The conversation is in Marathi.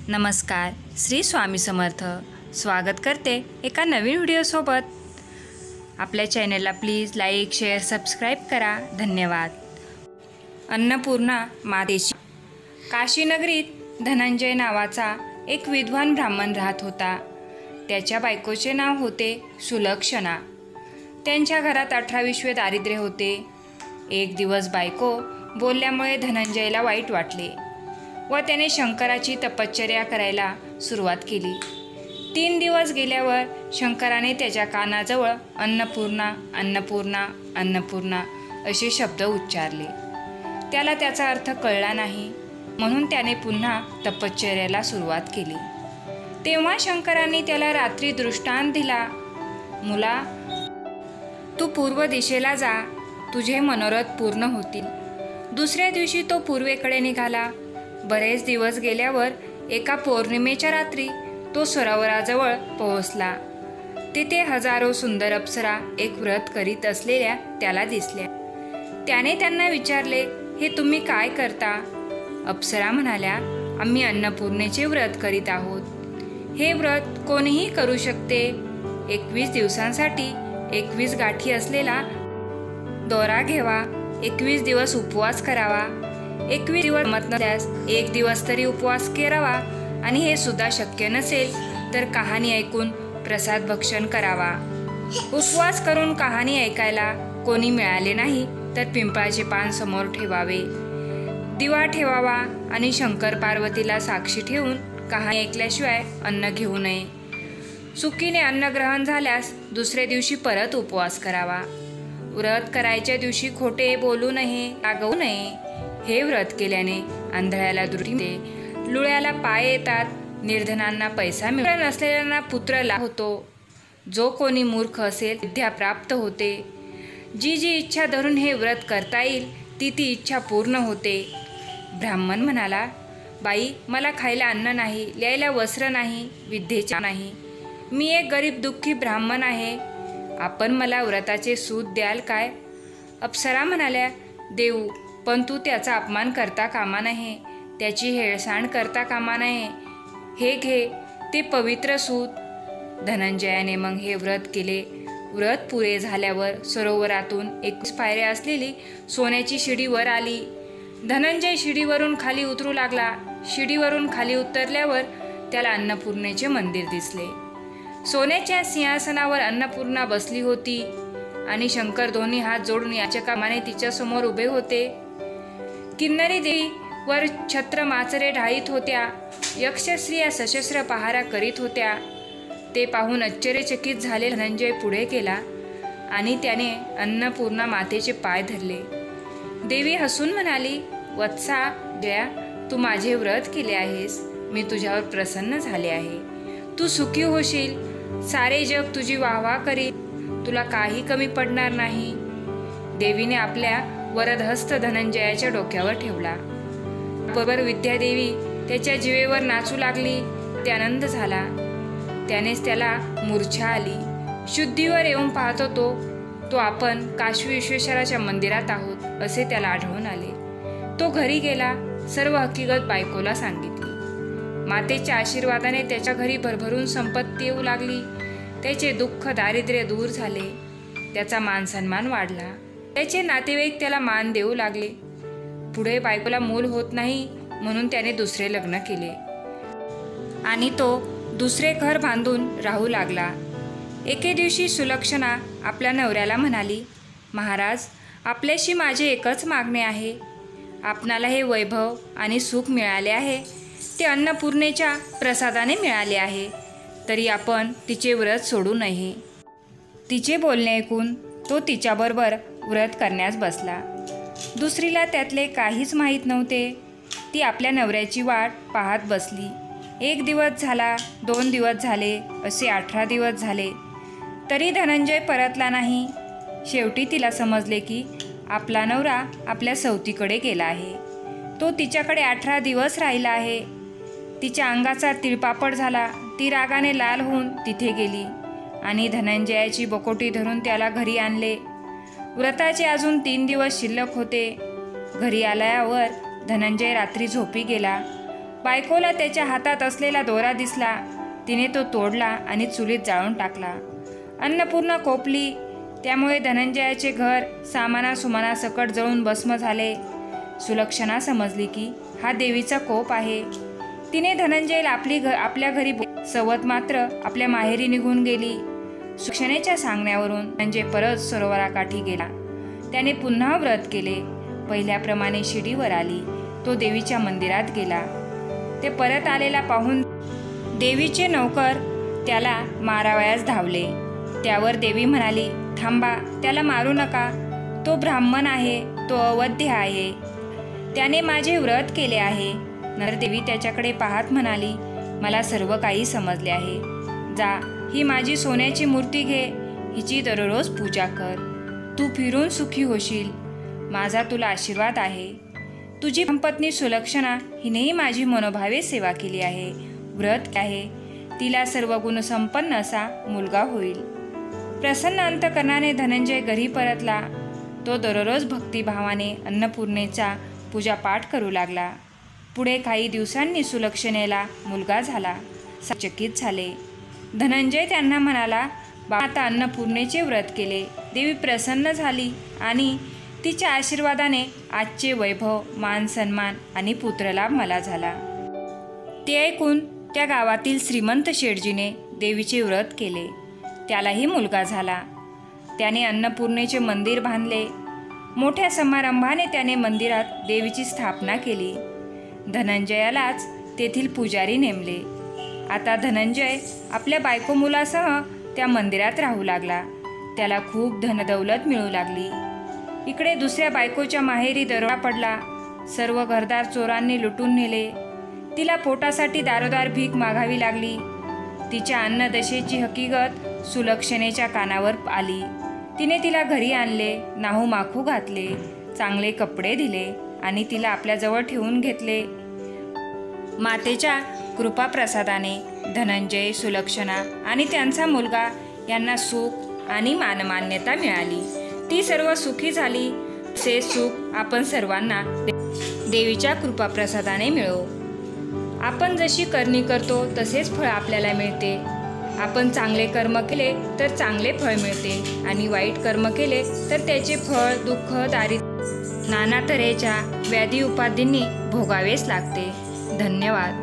नमस्कार, श्री स्वामी समर्थ. स्वागत करते एका नवीन व्हिडिओसोबत. आपल्या चॅनलला प्लीज लाईक, शेअर, सबस्क्राईब करा. धन्यवाद. अन्नपूर्णा मातेची. काशीनगरीत धनंजय नावाचा एक विद्वान ब्राह्मण राहत होता. त्याच्या बायकोचे नाव होते सुलक्षणा. त्यांच्या घरात 18-20 दारिद्र्य होते. एक दिवस बायको बोलल्यामुळे धनंजयला वाईट वाटले व त्याने शंकराची तपश्चर्या करायला सुरुवात केली. 3 दिवस गेल्यावर शंकराने त्याच्या कानाजवळ अन्नपूर्णा अन्नपूर्णा अन्नपूर्णा असे शब्द उच्चारले. त्याला त्याचा अर्थ कळला नाही, म्हणून त्याने पुन्हा तपश्चर्याला सुरुवात केली. तेव्हा शंकराने त्याला रात्री दृष्टांत दिला. मुला, तू पूर्व दिशेला जा, तुझे मनोरथ पूर्ण होतील. दुसऱ्या दिवशी तो पूर्वेकडे निघाला. बरेच दिवस गेल्यावर एका पौर्णिमेच्या रात्री तो सरोवराजवळ पोहोचला. तिथे हजारो सुंदर अप्सरा एक व्रत करीत असलेल्या त्याला दिसल्या. त्याने त्यांना विचारले, हे तुम्ही काय करता? अप्सरा म्हणाल्या, आम्ही अन्नपूर्णेचे व्रत करीत आहोत. हे व्रत कोणीही करू शकते. 21 दिवसांसाठी 21 गाठी असलेला दोरा घ्यावा, 21 दिवस उपवास करावा. 21 दिवस जमत नसल्यास 1 दिवस तरी उपवास करावा आणि हे सुद्धा शक्य नसेल तर कहाणी ऐकून प्रसाद भक्षण करावा. उपवास करून कहाणी ऐकायला कोणी मिळाले नाही तर पिंपळाचे पान समोर ठेवावे, दिवा ठेवावा आणि शंकर पार्वतीला साक्षी ठेवून कहाणी ऐकल्याशिवाय अन्न घेऊ नये. चुकीने अन्न ग्रहण झाल्यास दुसऱ्या दिवशी परत उपवास करावा. व्रत करायच्या दिवशी खोटे बोलू नये, रागवू नये. हे व्रत केल्याने आंधळ्याला दृष्टी येते, लुळ्याला पाय येतात, निर्धनांना पैसा मिळत नसलेल्यांना पुत्र लाभ होतो. जो कोणी मूर्ख असेल विद्या प्राप्त होते. जी जी इच्छा धरून हे व्रत करता येईल ती ती इच्छा पूर्ण होते. ब्राह्मण म्हणाला, बाई, मला खायला अन्न नाही, लिहायला वस्त्र नाही, विद्येचे नाही. मी एक गरीब दुःखी ब्राह्मण आहे. आपण मला व्रताचे सूत द्याल काय? अप्सरा म्हणाल्या, देऊ, पण तू त्याचा अपमान करता कामा नये, त्याची हेळसांड करता कामा नये. हे घे, ते पवित्र सूत. धनंजयाने मग हे व्रत केले. व्रत पुरे झाल्यावर सरोवरातून 21 पायऱ्या असलेली सोन्याची शिडी वर आली. धनंजय शिडीवरून खाली उतरू लागला. शिडीवरून खाली उतरल्यावर त्याला अन्नपूर्णेचे मंदिर दिसले. सोन्याच्या सिंहासनावर अन्नपूर्णा बसली होती आणि शंकर दोन्ही हात जोडून याचकामाने तिच्या समोर उभे होते. किन्नरी देवी वर छत्र माचरे ढाळीत होत्या. यक्षस्त्रिया सशस्त्र पहारा करीत होत्या. ते पाहून आश्चर्यचकित झाले. धनंजय पुढे गेला आणि त्याने अन्नपूर्णा मातेचे पाय धरले. देवी हसून म्हणाली, वत्सा जया, तू माझे व्रत केले आहेस. मी तुझ्यावर प्रसन्न झाले आहे. तू सुखी होशील. सारे जग तुझी वाहवा करील. तुला काही कमी पडणार नाही. देवीने आपल्या वरदहस्त धनंजयाच्या डोक्यावर ठेवला. बरोबर विद्यादेवी त्याच्या जिवेवर नाचू लागली. ते आनंद झाला. त्यानेच त्याला मूर्छा आली. शुद्धीवर येऊन पाहत होतो तो आपण काशी विश्वेश्वराच्या मंदिरात आहोत असे त्याला आढळून आले. तो घरी गेला. सर्व हकीकत बायकोला सांगितली. मातेच्या आशीर्वादाने त्याच्या घरी भरभरून संपत्ती येऊ लागली. त्याचे दुःख दारिद्र्य दूर झाले. त्याचा मानसन्मान वाढला. त्याचे नातेवाईक त्याला मान देऊ लागले. पुढे बायकोला मूल होत नाही म्हणून त्याने दुसरे लग्न केले आणि तो दुसरे घर बांधून राहू लागला. एके दिवशी सुलक्षणा आपल्या नवऱ्याला म्हणाली, महाराज, आपल्याशी माझे एकच मागणे आहे. आपणाला हे वैभव आणि सुख मिळाले आहे ते अन्नपूर्णेच्या प्रसादाने मिळाले आहे, तरी आपण तिचे व्रत सोडू नये. तिचे बोलणे ऐकून तो तिच्याबरोबर व्रत करण्यास बसला. दुसरीला त्यातले काहीच माहीत नव्हते. ती आपल्या नवऱ्याची वाट पाहत बसली. 1 दिवस झाला, 2 दिवस झाले, असे 18 दिवस झाले, तरी धनंजय परतला नाही. शेवटी तिला समजले की आपला नवरा आपल्या सवतीकडे गेला आहे. तो तिच्याकडे 18 दिवस राहिला आहे. तिच्या अंगाचा तिळपापड झाला. ती रागाने लाल होऊन तिथे गेली आणि धनंजयाची बकोटी धरून त्याला घरी आणले. व्रताचे अजून 3 दिवस शिल्लक होते. घरी आल्यावर धनंजय रात्री झोपी गेला. बायकोला त्याच्या हातात असलेला दोरा दिसला. तिने तो तोडला आणि चुलीत जाळून टाकला. अन्नपूर्णा कोपली. त्यामुळे धनंजयाचे घर सामाना सकट जळून भस्म झाले. सुलक्षणा समजली की हा देवीचा कोप आहे. तिने धनंजयला आपल्या घरी सवत मात्र आपल्या माहेरी निघून गेली. सुलक्षणेच्या सांगण्यावरून धनंजय परत सरोवराकाठी गेला. त्याने पुन्हा व्रत केले. पहिल्याप्रमाणे शिडीवर आली. तो देवीच्या मंदिरात गेला. ते परत आलेला पाहून देवीचे नौकर त्याला मारावयास धावले. त्यावर देवी म्हणाली, थांबा, त्याला मारू नका. तो ब्राह्मण आहे, तो अवध्य आहे, त्याने माझे व्रत केले आहे. नंतर देवी त्याच्याकडे पाहत म्हणाली, मला सर्व काही समजले आहे. जा, ही माझी सोन्याची मूर्ती घे. हिची दररोज पूजा कर. तू फिरून सुखी होशील. माझा तुला आशीर्वाद आहे. तुझी पत्नी सुलक्षणा हिनेही माझी मनोभावे सेवा केली आहे, व्रत आहे. तिला सर्व गुणसंपन्न असा मुलगा होईल. प्रसन्न अंतकरणाने धनंजय घरी परतला. तो दररोज भक्तिभावाने अन्नपूर्णेचा पूजापाठ करू लागला. पुढे काही दिवसांनी सुलक्षणेला मुलगा झाला. चकित झाले. धनंजय त्यांना म्हणाला, आता अन्नपूर्णेचे व्रत केले. देवी प्रसन्न झाली आणि तिच्या आशीर्वादाने आजचे वैभव, मान सन्मान आणि पुत्रलाभ मला झाला. ते ऐकून त्या गावातील श्रीमंत शेठजीने देवीचे व्रत केले. त्यालाही मुलगा झाला. त्याने अन्नपूर्णेचे मंदिर बांधले. मोठ्या समारंभाने त्याने मंदिरात देवीची स्थापना केली. धनंजयालाच तेथील पुजारी नेमले. आता धनंजय आपल्या बायको मुलासह त्या मंदिरात राहू लागला. त्याला खूप धनदौलत मिळू लागली. इकडे दुसऱ्या बायकोच्या माहेरी दरोडा पडला. सर्व घरदार चोरांनी लुटून नेले. तिला पोटासाठी दारोदार भीक मागावी लागली. तिच्या अन्नदशेची हकीकत सुलक्षणेच्या कानावर आली. तिने तिला घरी आणले, नाहू माखू घातले, चांगले कपडे दिले आणि तिला आपल्याजवळ ठेवून घेतले. मातेच्या कृपाप्रसादाने धनंजय, सुलक्षणा आणि त्यांचा मुलगा यांना सुख आणि मानमान्यता मिळाली. ती सर्व सुखी झाली. से सुख आपण सर्वांना देवीच्या कृपाप्रसादाने मिळो. आपण जशी करणी करतो तसेच फळ आपल्याला मिळते. आपण चांगले कर्म केले तर चांगले फळ मिळते आणि वाईट कर्म केले तर त्याचे फळ दुःख, दारिद्र्य, नाना तऱ्हेच्या व्याधी उपाधींनी भोगावेच लागते. धन्यवाद.